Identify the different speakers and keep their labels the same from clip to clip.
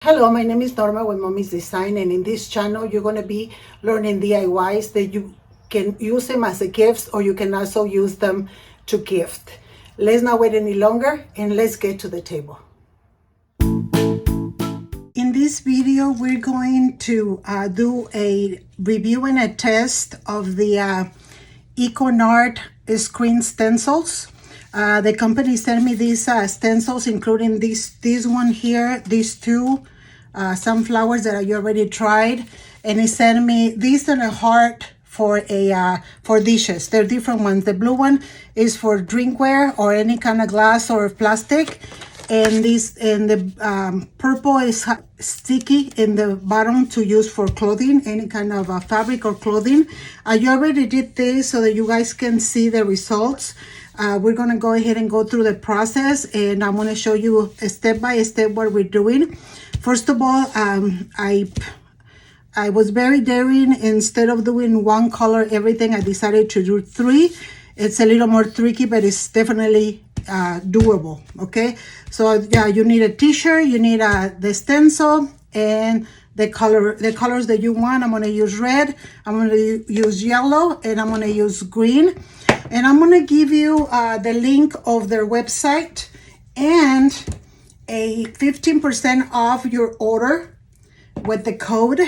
Speaker 1: Hello, my name is Norma with Mommy's Design, and in this channel you're going to be learning DIYs that you can use them as a gift, or you can also use them to gift. Let's not wait any longer and let's get to the table. In this video, we're going to do a review and a test of the IKONART screen stencils. The company sent me these stencils, including this one here, these two sunflowers that I already tried, and it sent me this and a heart for dishes. They're different ones. The blue one is for drinkware or any kind of glass or plastic, and the purple is sticky in the bottom to use for clothing, any kind of fabric or clothing. I already did this so that you guys can see the results. We're gonna go ahead and go through the process, and I'm gonna show you step by step what we're doing. First of all, I was very daring. Instead of doing one color everything, I decided to do three. It's a little more tricky, but it's definitely doable. Okay, so yeah, you need a t-shirt, you need the stencil, and the colors that you want. I'm going to use red, I'm going to use yellow, and I'm going to use green. And I'm going to give you the link of their website and a 15% off your order with the code.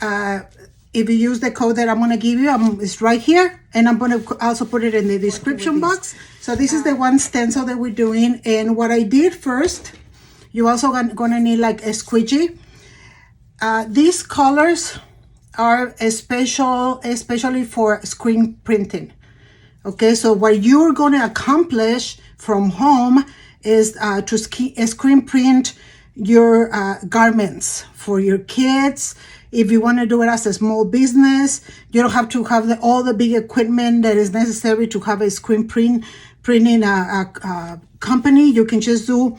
Speaker 1: If you use the code that I'm going to give you, it's right here, and I'm going to also put it in the description box. So this is the one stencil that we're doing, and what I did first, you also going to need like a squeegee. These colors are especially for screen printing. Okay, so what you're going to accomplish from home is to screen print your garments for your kids. If you want to do it as a small business, you don't have to have all the big equipment that is necessary to have a screen printing company. You can just do,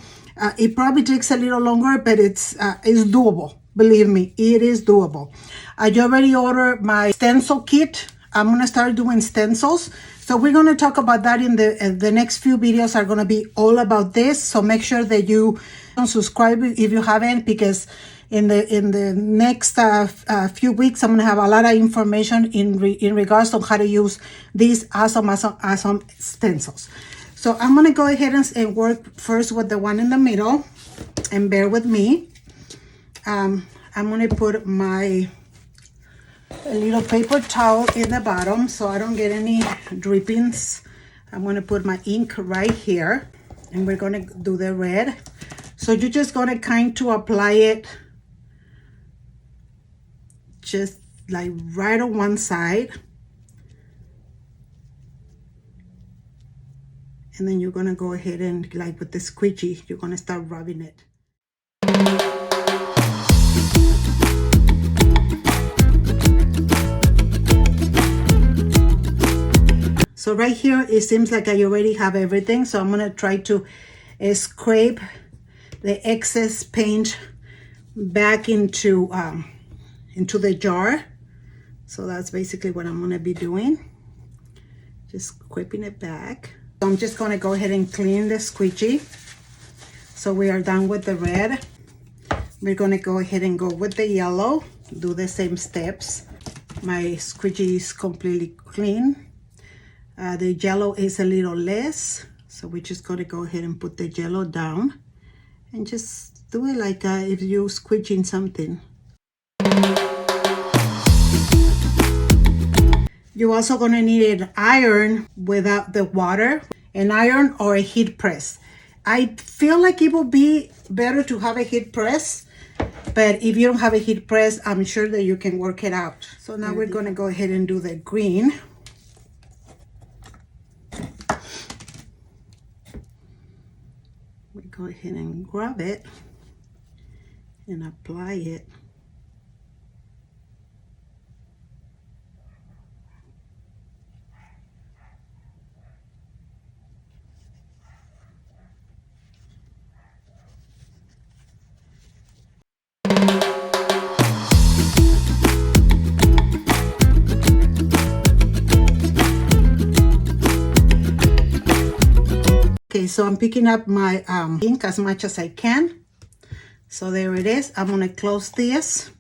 Speaker 1: it probably takes a little longer, but it's doable. Believe me, it is doable. I already ordered my stencil kit. I'm going to start doing stencils. So we're going to talk about that in the next few videos are going to be all about this. So make sure that you subscribe if you haven't, because in the next few weeks, I'm going to have a lot of information in regards to how to use these awesome stencils. So I'm going to go ahead and work first with the one in the middle, and bear with me. I'm going to put a little paper towel in the bottom so I don't get any drippings. I'm going to put my ink right here, and we're going to do the red. So you're just going to kind of apply it just like right on one side, and then you're going to go ahead and, like with the squeegee, you're going to start rubbing it. So right here, it seems like I already have everything. So I'm going to try to scrape the excess paint back into the jar. So that's basically what I'm going to be doing. Just scraping it back. So I'm just going to go ahead and clean the squeegee. So we are done with the red. We're going to go ahead and go with the yellow. Do the same steps. My squeegee is completely clean. The yellow is a little less, so we're just going to go ahead and put the yellow down and just do it like if you're squeegeeing something. You're also going to need an iron without the water, an iron or a heat press. I feel like it would be better to have a heat press, but if you don't have a heat press, I'm sure that you can work it out. So now we're going to go ahead and do the green. We go ahead and grab it and apply it. Okay, so I'm picking up my ink as much as I can. So there it is. I'm gonna close this.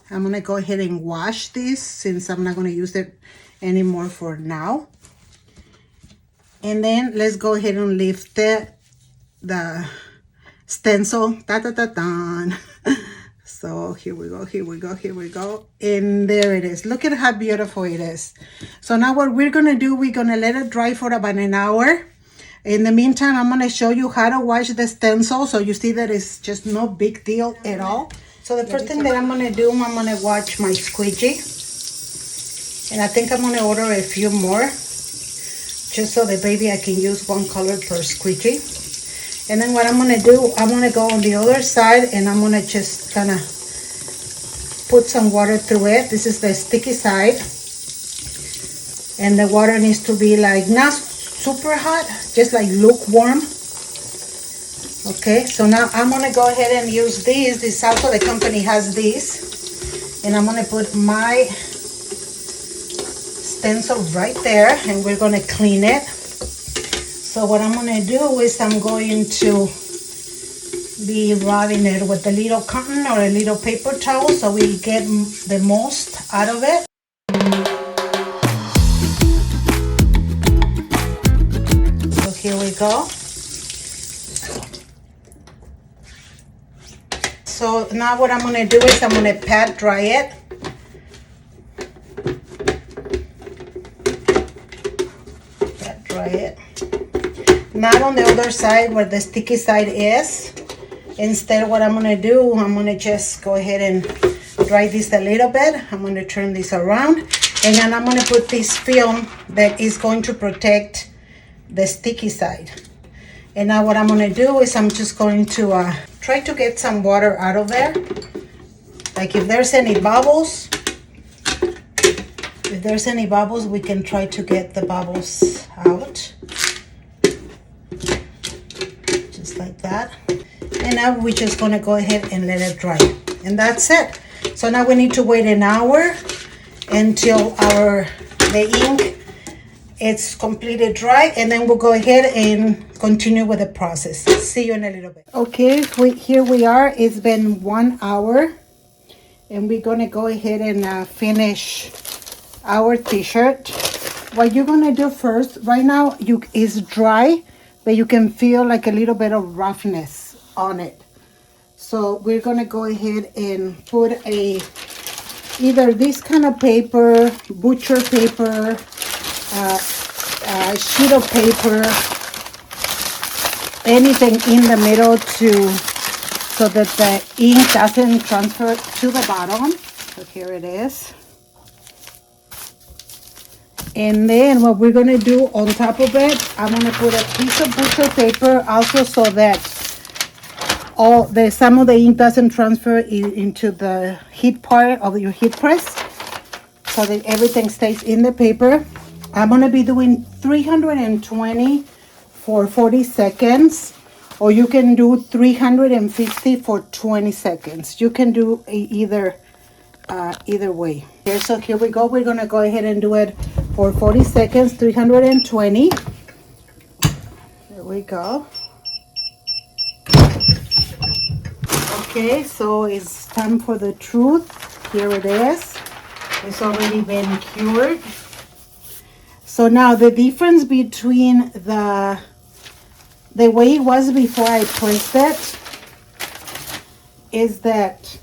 Speaker 1: I'm gonna go ahead and wash this since I'm not gonna use it anymore for now. And then let's go ahead and lift the stencil. Da, da, da, da. So here we go, here we go, here we go. And there it is. Look at how beautiful it is. So now what we're gonna do, we're gonna let it dry for about an hour. In the meantime, I'm gonna show you how to wash the stencil. So you see that it's just no big deal at all. So the first thing that I'm gonna do, I'm gonna wash my squeegee. And I think I'm gonna order a few more, just so that maybe I can use one color per squeegee. And then what I'm gonna do, I'm gonna go on the other side and I'm gonna just kind of put some water through it. This is the sticky side. And the water needs to be like not super hot, just like lukewarm. Okay, so now I'm gonna go ahead and use these. This also, the company has these. And I'm gonna put my stencil right there and we're gonna clean it. So what I'm gonna do is I'm going to be rubbing it with a little cotton or a little paper towel so we get the most out of it. So here we go. So now what I'm gonna do is I'm gonna pat dry it. Pat dry it. Not on the other side where the sticky side is. Instead, what I'm gonna do, I'm gonna just go ahead and dry this a little bit. I'm gonna turn this around and then I'm gonna put this film that is going to protect the sticky side. And now what I'm gonna do is I'm just going to try to get some water out of there. Like if there's any bubbles, we can try to get the bubbles out. Just like that. And now we're just gonna go ahead and let it dry. And that's it. So now we need to wait an hour until the ink it's completely dry, and then we'll go ahead and continue with the process. See you in a little bit. Okay, here we are. It's been 1 hour and we're gonna go ahead and finish our t-shirt. What you're gonna do first, right now it's dry, but you can feel like a little bit of roughness on it. So we're gonna go ahead and put either this kind of paper, butcher paper, sheet of paper, anything in the middle so that the ink doesn't transfer to the bottom. So here it is. And then what we're gonna do on top of it, I'm gonna put a piece of butcher paper also so that some of the ink doesn't transfer into the heat part of your heat press, so that everything stays in the paper. I'm gonna be doing 320 for 40 seconds, or you can do 350 for 20 seconds. You can do either way. So here we go. We're gonna go ahead and do it for 40 seconds, 320. There we go. Okay, so it's time for the truth. Here it is. It's already been cured. So now the difference between the way it was before I pressed it is that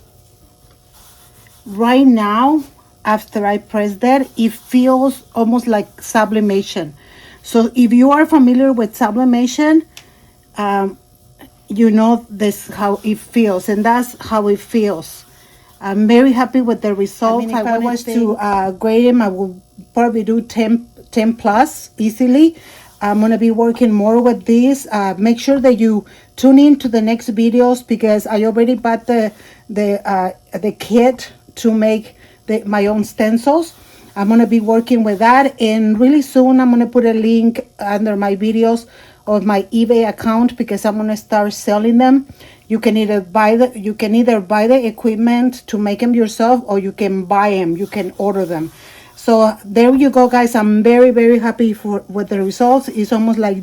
Speaker 1: right now, after I pressed that, it feels almost like sublimation. So if you are familiar with sublimation, you know this how it feels, and that's how it feels. I'm very happy with the results. If I was to grade them, I would probably do 10 plus easily. I'm gonna be working more with this. Make sure that you tune in to the next videos, because I already bought the kit to make my own stencils. I'm gonna be working with that, and really soon I'm gonna put a link under my videos of my eBay account, because I'm gonna start selling them. You can either buy the equipment to make them yourself, or you can buy them. You can order them. So there you go, guys. I'm very, very happy with the results. It's almost like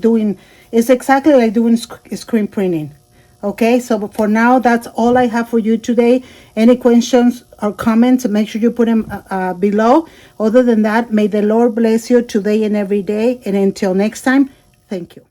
Speaker 1: it's exactly like doing screen printing. Okay, so for now, that's all I have for you today. Any questions or comments, make sure you put them below. Other than that, may the Lord bless you today and every day. And until next time, thank you.